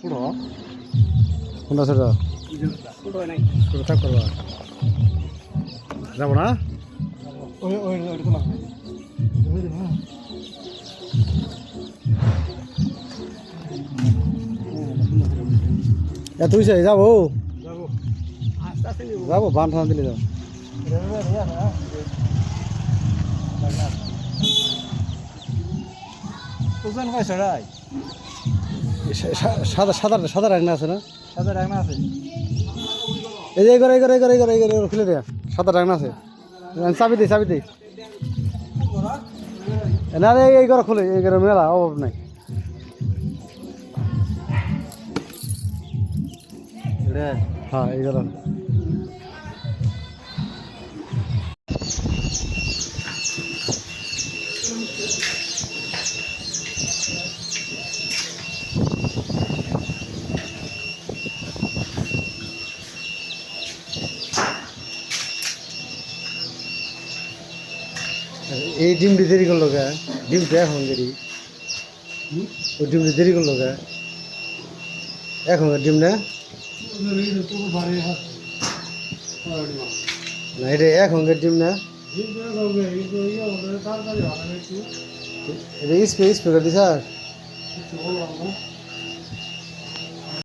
পুরো কোনটা ছোট পুরো নাই ছোট থাক করবা যাবো না ওই ওই ওই তো না তুই যাই যাবো যাবো আস্তে আস্তে নিব যাবো বান ঠান দিলে যাও ওজন কয় ছড়াই সাদা সাদা সাদা রান্না আছে না সাদা রান্না আছে এই যে এই করে খুলে দেয়া সাদা রান্না আছে চাবি দে না রে এই করে খুলে এই করে মেলা অভাব নাই হ্যাঁ এই করে এই ডিমটি দেরি করলো গা ডিমটা এখন দেরি ওই ডিমটি দেরি করলো গা এখন ডিম না না এটা এখনকার ডিম না এটা স্প্রে করে দিস আর